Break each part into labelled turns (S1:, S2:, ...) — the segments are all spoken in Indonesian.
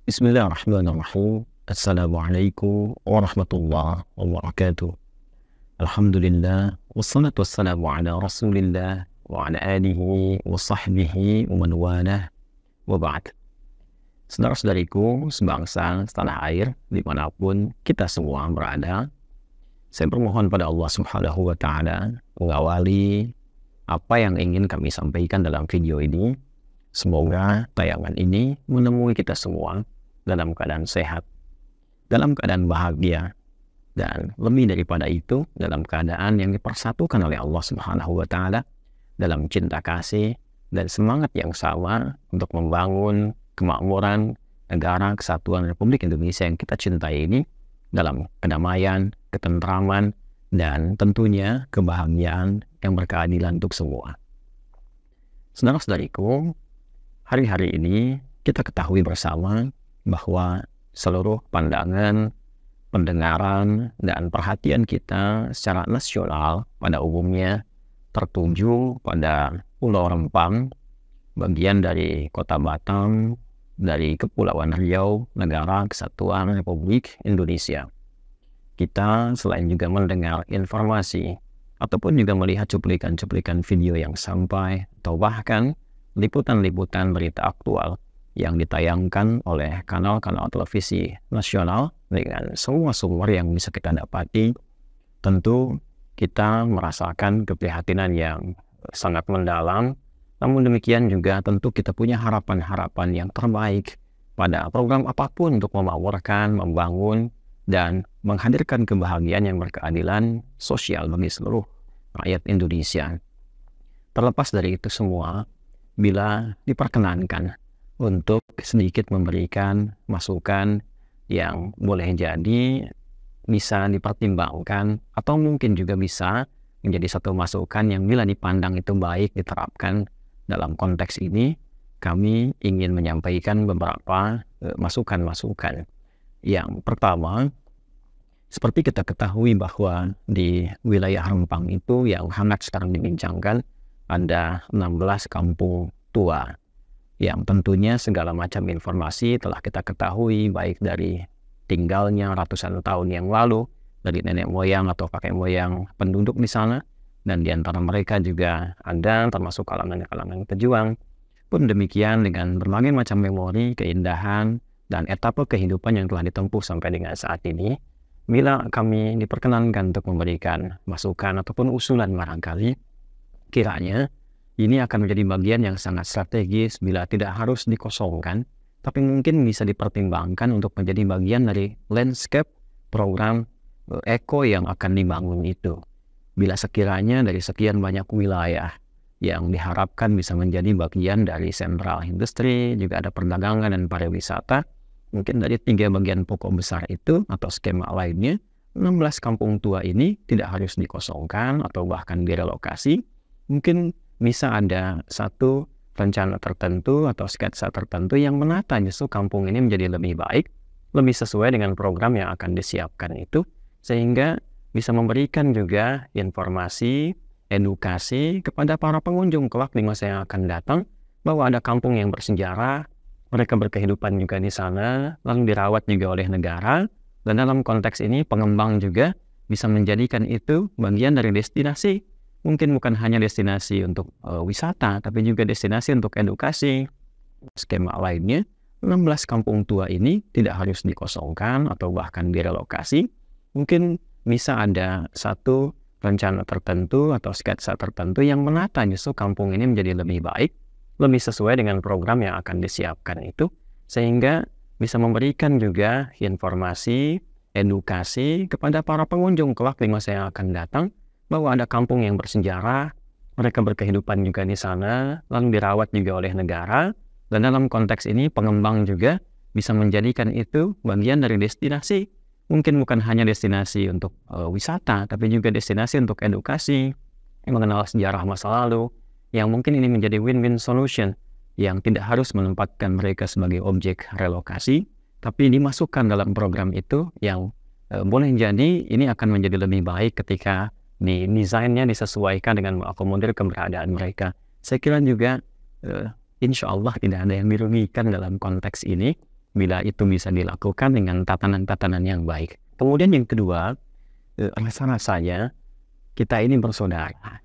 S1: Bismillahirrahmanirrahim. Assalamualaikum warahmatullahi wabarakatuh. Alhamdulillah, wassalatu wassalamu ala rasulillah wa ala alihi wa sahbihi wa man walah wa ba'd. Saudara-saudariku sebangsa setanah air dimanapun kita semua berada, saya bermohon pada Allah Subhanahu wa Ta'ala mengawali apa yang ingin kami sampaikan dalam video ini. Semoga tayangan ini menemui kita semua dalam keadaan sehat, dalam keadaan bahagia, dan lebih daripada itu dalam keadaan yang dipersatukan oleh Allah Subhanahu wa Ta'ala dalam cinta kasih dan semangat yang sama untuk membangun kemakmuran negara kesatuan Republik Indonesia yang kita cintai ini dalam kedamaian, ketentraman, dan tentunya kebahagiaan yang berkeadilan untuk semua. Saudara-saudariku, hari-hari ini kita ketahui bersama bahwa seluruh pandangan, pendengaran, dan perhatian kita secara nasional pada umumnya tertuju pada Pulau Rempang, bagian dari Kota Batam, dari Kepulauan Riau, Negara Kesatuan Republik Indonesia. Kita selain juga mendengar informasi ataupun juga melihat cuplikan-cuplikan video yang sampai atau bahkan liputan-liputan berita aktual yang ditayangkan oleh kanal-kanal televisi nasional dengan semua sumber yang bisa kita dapati, tentu kita merasakan keprihatinan yang sangat mendalam. Namun demikian juga tentu kita punya harapan-harapan yang terbaik pada program apapun untuk memakmurkan, membangun, dan menghadirkan kebahagiaan yang berkeadilan sosial bagi seluruh rakyat Indonesia. Terlepas dari itu semua, bila diperkenankan untuk sedikit memberikan masukan yang boleh jadi bisa dipertimbangkan atau mungkin juga bisa menjadi satu masukan yang bila dipandang itu baik diterapkan dalam konteks ini, kami ingin menyampaikan beberapa masukan-masukan. Yang pertama, seperti kita ketahui bahwa di wilayah Rempang itu yang hangat sekarang dibincangkan ada 16 kampung tua yang tentunya segala macam informasi telah kita ketahui baik dari tinggalnya ratusan tahun yang lalu dari nenek moyang atau kakek moyang penduduk di sana, dan di antara mereka juga ada termasuk kalangan-kalangan pejuang. Pun demikian dengan berbagai macam memori, keindahan, dan etapa kehidupan yang telah ditempuh sampai dengan saat ini, bila kami diperkenankan untuk memberikan masukan ataupun usulan barangkali, kiranya ini akan menjadi bagian yang sangat strategis bila tidak harus dikosongkan, tapi mungkin bisa dipertimbangkan untuk menjadi bagian dari landscape program eko yang akan dibangun itu. Bila sekiranya dari sekian banyak wilayah yang diharapkan bisa menjadi bagian dari sentral industri, juga ada perdagangan dan pariwisata, mungkin dari 3 bagian pokok besar itu atau skema lainnya, 16 kampung tua ini tidak harus dikosongkan atau bahkan direlokasi. Mungkin bisa ada satu rencana tertentu atau sketsa tertentu yang menata justru kampung ini menjadi lebih baik, lebih sesuai dengan program yang akan disiapkan itu, sehingga bisa memberikan juga informasi, edukasi kepada para pengunjung kelak di masa yang akan datang, bahwa ada kampung yang bersejarah, mereka berkehidupan juga di sana, lalu dirawat juga oleh negara, dan dalam konteks ini pengembang juga bisa menjadikan itu bagian dari destinasi. Mungkin bukan hanya destinasi untuk wisata, tapi juga destinasi untuk edukasi. Skema lainnya, 16 kampung tua ini tidak harus dikosongkan atau bahkan direlokasi. Mungkin bisa ada satu rencana tertentu atau sketsa tertentu yang menata justru kampung ini menjadi lebih baik, lebih sesuai dengan program yang akan disiapkan itu, sehingga bisa memberikan juga informasi, edukasi kepada para pengunjung kelak di masa yang akan datang, bahwa ada kampung yang bersejarah, mereka berkehidupan juga di sana, lalu dirawat juga oleh negara, dan dalam konteks ini pengembang juga bisa menjadikan itu bagian dari destinasi. Mungkin bukan hanya destinasi untuk wisata, tapi juga destinasi untuk edukasi, yang mengenal sejarah masa lalu, yang mungkin ini menjadi win-win solution, yang tidak harus menempatkan mereka sebagai objek relokasi, tapi dimasukkan dalam program itu yang boleh jadi ini akan menjadi lebih baik ketika desainnya disesuaikan dengan mengakomodir keberadaan mereka. Saya kira juga insya Allah tidak ada yang dirugikan dalam konteks ini, bila itu bisa dilakukan dengan tatanan-tatanan yang baik. Kemudian yang kedua, rasa-rasanya kita ini bersaudara.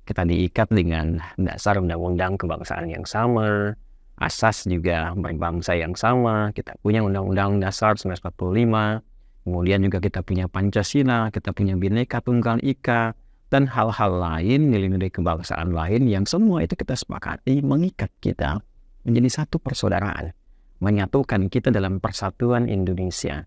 S1: Kita diikat dengan dasar undang-undang kebangsaan yang sama, asas juga berbangsa yang sama, kita punya undang-undang dasar 1945, kemudian juga kita punya Pancasila, kita punya Bhinneka Tunggal Ika, dan hal-hal lain, nilai-nilai kebangsaan lain yang semua itu kita sepakati mengikat kita menjadi satu persaudaraan, menyatukan kita dalam persatuan Indonesia.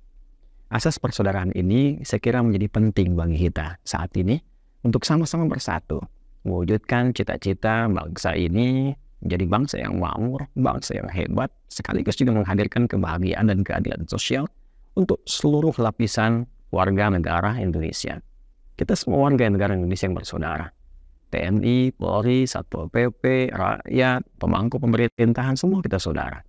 S1: Asas persaudaraan ini saya kira menjadi penting bagi kita saat ini untuk sama-sama bersatu, mewujudkan cita-cita bangsa ini menjadi bangsa yang makmur, bangsa yang hebat, sekaligus juga menghadirkan kebahagiaan dan keadilan sosial untuk seluruh lapisan warga negara Indonesia. Kita semua warga negara Indonesia yang bersaudara. TNI, Polri, Satpol PP, rakyat, pemangku pemerintahan, semua kita saudara.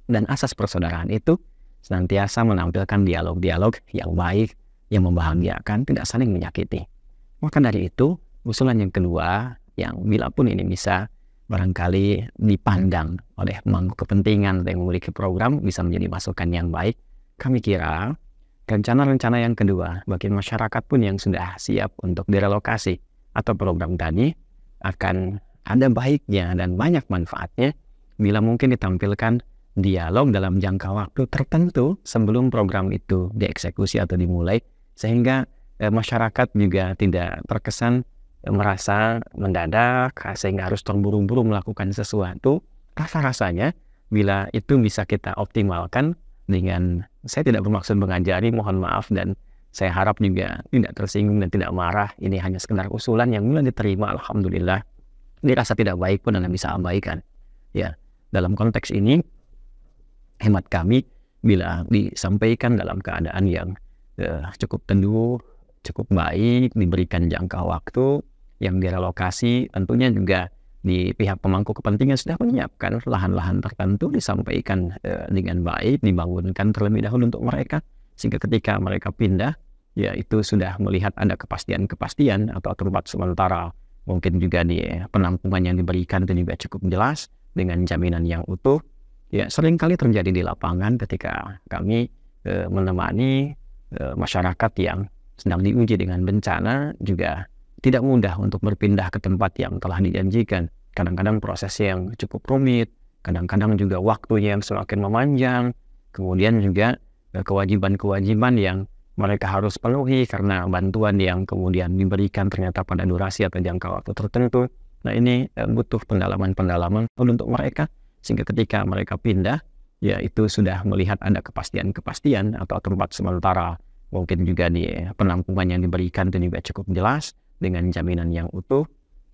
S1: Dan asas persaudaraan itu senantiasa menampilkan dialog-dialog yang baik, yang membahagiakan, tidak saling menyakiti. Maka dari itu, usulan yang kedua, yang bila pun ini bisa barangkali dipandang oleh pemangku kepentingan yang memiliki program, bisa menjadi masukan yang baik, kami kira rencana-rencana yang kedua bagi masyarakat pun yang sudah siap untuk direlokasi atau program tadi akan ada baiknya dan banyak manfaatnya bila mungkin ditampilkan dialog dalam jangka waktu tertentu sebelum program itu dieksekusi atau dimulai, sehingga masyarakat juga tidak terkesan merasa mendadak sehingga harus terburu-buru melakukan sesuatu. Rasa-rasanya bila itu bisa kita optimalkan dengan, saya tidak bermaksud mengajari, mohon maaf, dan saya harap juga tidak tersinggung dan tidak marah. Ini hanya sekedar usulan yang mulai diterima, alhamdulillah. Dirasa tidak baik pun Anda bisa abaikan. Ya, dalam konteks ini, hemat kami bila disampaikan dalam keadaan yang cukup teduh, cukup baik, diberikan jangka waktu, yang direlokasi tentunya juga di pihak pemangku kepentingan sudah menyiapkan lahan-lahan tertentu, disampaikan dengan baik, dibangunkan terlebih dahulu untuk mereka, sehingga ketika mereka pindah, ya itu sudah melihat ada kepastian-kepastian atau tempat sementara, mungkin juga di penampungan yang diberikan itu juga cukup jelas dengan jaminan yang utuh. Ya, seringkali terjadi di lapangan ketika kami menemani masyarakat yang sedang diuji dengan bencana, juga tidak mudah untuk berpindah ke tempat yang telah dijanjikan. Kadang-kadang prosesnya yang cukup rumit, kadang-kadang juga waktunya yang semakin memanjang, kemudian juga kewajiban-kewajiban yang mereka harus penuhi karena bantuan yang kemudian diberikan ternyata pada durasi atau jangka waktu tertentu. Nah, ini butuh pendalaman-pendalaman untuk mereka, sehingga ketika mereka pindah, ya itu sudah melihat ada kepastian-kepastian atau tempat sementara, mungkin juga di penampungan yang diberikan itu juga cukup jelas dengan jaminan yang utuh.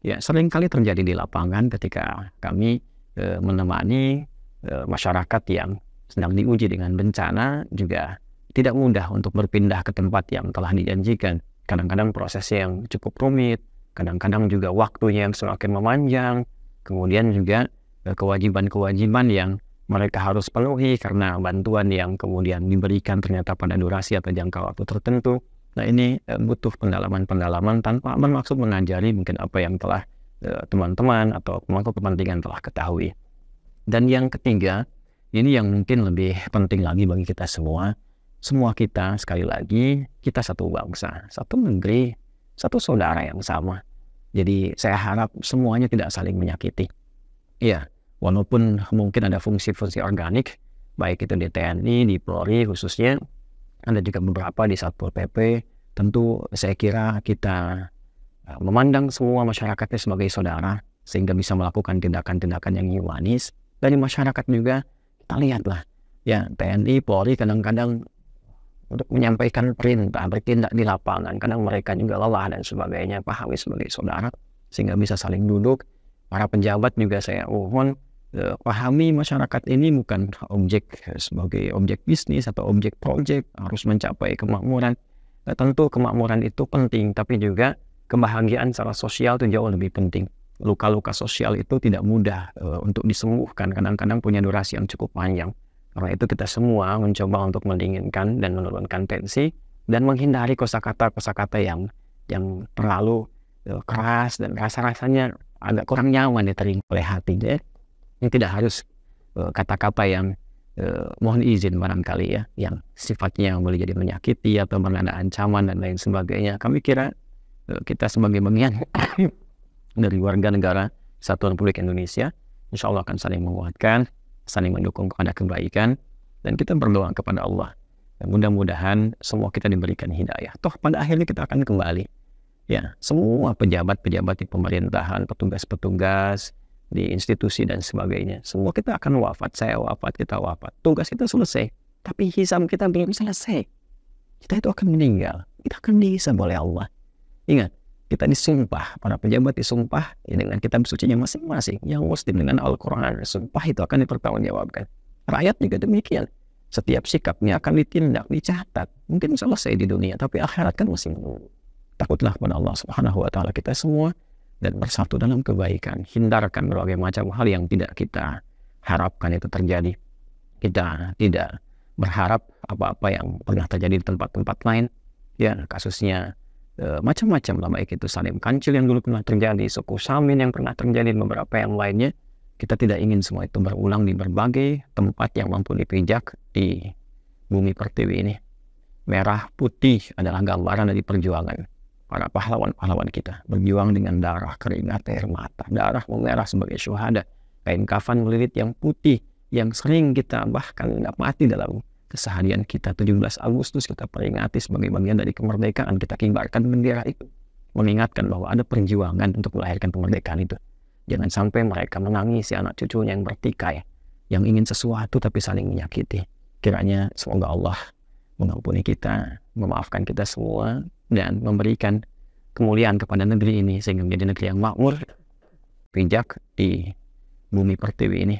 S1: Ya, seringkali terjadi di lapangan ketika kami menemani masyarakat yang sedang diuji dengan bencana, juga tidak mudah untuk berpindah ke tempat yang telah dijanjikan. Kadang-kadang prosesnya yang cukup rumit, kadang-kadang juga waktunya yang semakin memanjang, kemudian juga kewajiban-kewajiban yang mereka harus penuhi karena bantuan yang kemudian diberikan ternyata pada durasi atau jangka waktu tertentu. Nah, ini butuh pendalaman-pendalaman tanpa bermaksud mengajari mungkin apa yang telah teman-teman atau pemangku kepentingan telah ketahui. Dan yang ketiga, ini yang mungkin lebih penting lagi bagi kita semua. Semua kita, sekali lagi, kita satu bangsa, satu negeri, satu saudara yang sama. Jadi saya harap semuanya tidak saling menyakiti. Ya, walaupun mungkin ada fungsi-fungsi organik, baik itu di TNI, di Polri khususnya, ada juga beberapa di Satpol PP. Tentu saya kira kita memandang semua masyarakatnya sebagai saudara, sehingga bisa melakukan tindakan-tindakan yang humanis. Dari masyarakat juga kita lihatlah, ya TNI, Polri kadang-kadang untuk menyampaikan perintah, bertindak di lapangan, kadang mereka juga lelah dan sebagainya, pahami sebagai saudara, sehingga bisa saling duduk. Para pejabat juga saya mohon pahami masyarakat ini bukan objek sebagai objek bisnis atau objek proyek harus mencapai kemakmuran. Tentu kemakmuran itu penting, tapi juga kebahagiaan secara sosial itu jauh lebih penting. Luka-luka sosial itu tidak mudah untuk disembuhkan, kadang-kadang punya durasi yang cukup panjang. Karena itu kita semua mencoba untuk mendinginkan dan menurunkan tensi dan menghindari kosakata-kosakata yang terlalu keras dan rasa-rasanya agak kurang nyaman diterima oleh hati. Ini tidak harus kata-kata yang mohon izin barangkali ya, yang sifatnya boleh jadi menyakiti atau ada ancaman dan lain sebagainya. Kami kira kita sebagai bagian dari warga negara Kesatuan Republik Indonesia, insya Allah akan saling menguatkan, saling mendukung kepada kebaikan, dan kita berdoa kepada Allah. Dan mudah-mudahan semua kita diberikan hidayah. Toh pada akhirnya kita akan kembali. Ya, semua pejabat-pejabat di pemerintahan, petugas-petugas di institusi dan sebagainya, semua kita akan wafat. Saya wafat, kita wafat. Tugas kita selesai, tapi hisab kita belum selesai. Kita itu akan meninggal. Kita akan dihisab oleh Allah. Ingat, kita disumpah, para pejabat disumpah ya, dengan kitab sucinya masing-masing. Yang Muslim dengan Al-Quran, sumpah itu akan dipertanggungjawabkan. Rakyat juga demikian. Setiap sikapnya akan ditindak, dicatat. Mungkin selesai di dunia, tapi akhirat kan masih menunggu. Takutlah pada Allah Subhanahu wa Ta'ala kita semua dan bersatu dalam kebaikan. Hindarkan berbagai macam hal yang tidak kita harapkan itu terjadi. Kita tidak berharap apa-apa yang pernah terjadi di tempat-tempat lain. Ya, kasusnya macam-macam lah, baik itu Salim Kancil yang dulu pernah terjadi, suku Samin yang pernah terjadi, beberapa yang lainnya. Kita tidak ingin semua itu berulang di berbagai tempat yang mampu dipijak di bumi pertiwi ini. Merah putih adalah gambaran dari perjuangan para pahlawan-pahlawan kita, berjuang dengan darah, keringat, air mata. Darah memerah sebagai syuhada, kain kafan melilit yang putih yang sering kita bahkan dapati dalam keseharian kita. 17 Agustus kita peringati sebagai bagian dari kemerdekaan, kita kibarkan bendera itu, mengingatkan bahwa ada perjuangan untuk melahirkan kemerdekaan itu. Jangan sampai mereka menangisi anak cucunya yang bertikai, yang ingin sesuatu tapi saling menyakiti. Kiranya semoga Allah mengampuni kita, memaafkan kita semua, dan memberikan kemuliaan kepada negeri ini sehingga menjadi negeri yang makmur, bijak di bumi pertiwi ini.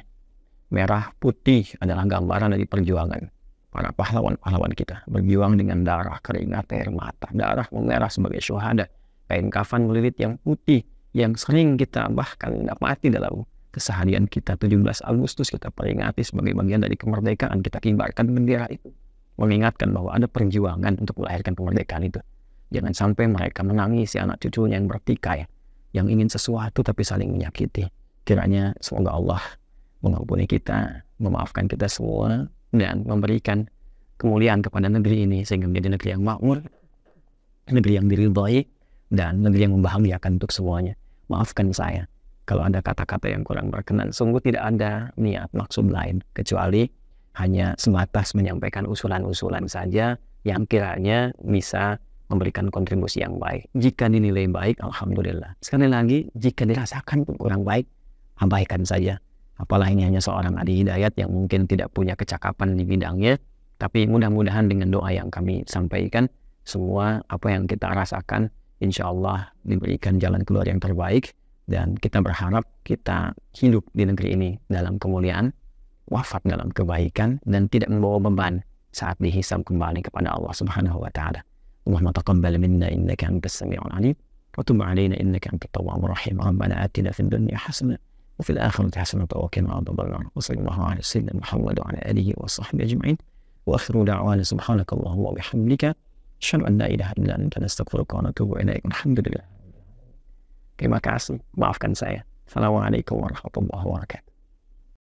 S1: Merah putih adalah gambaran dari perjuangan para pahlawan-pahlawan kita, berjuang dengan darah, keringat, air mata. Darah memerah sebagai syuhada, kain kafan melilit yang putih yang sering kita bahkan dapati dalam keseharian kita. 17 Agustus kita peringati sebagai bagian dari kemerdekaan, kita kibarkan bendera itu, mengingatkan bahwa ada perjuangan untuk melahirkan kemerdekaan itu. Jangan sampai mereka menangisi anak cucunya yang bertikai, yang ingin sesuatu tapi saling menyakiti. Kiranya semoga Allah mengampuni kita, memaafkan kita semua, dan memberikan kemuliaan kepada negeri ini sehingga menjadi negeri yang makmur, negeri yang diridhai, dan negeri yang membahagiakan untuk semuanya. Maafkan saya kalau ada kata-kata yang kurang berkenan. Sungguh tidak ada niat maksud lain kecuali hanya sebatas menyampaikan usulan-usulan saja yang kiranya bisa memberikan kontribusi yang baik. Jika dinilai baik, alhamdulillah. Sekali lagi, jika dirasakan kurang baik, abaikan saja. Apalagi hanya seorang Adi Hidayat yang mungkin tidak punya kecakapan di bidangnya, tapi mudah-mudahan dengan doa yang kami sampaikan, semua apa yang kita rasakan, insya Allah diberikan jalan keluar yang terbaik, dan kita berharap kita hidup di negeri ini dalam kemuliaan, wafat dalam kebaikan, dan tidak membawa beban saat dihisab kembali kepada Allah Subhanahu wa Ta'ala. Allahumma taqabbal minna innaka antas sami'ul 'alim wa tub 'alaina innaka antat tawwabur rahim. Rabbana atina fid dunya hasanah wa fil akhirati hasanah wa qina adzabannar. Wa sallallahu ala sayyidina Muhammad wa ala alihi wa sahbihi ajma'in. Wa akhiru da'wana subhanakallahumma wa bihamdika asyhadu an la ilaha illa anta nastaghfiruka wa natubu ilaik. Alhamdulillah. Terima kasih. Maafkan saya. Assalamualaikum warahmatullahi wabarakatuh.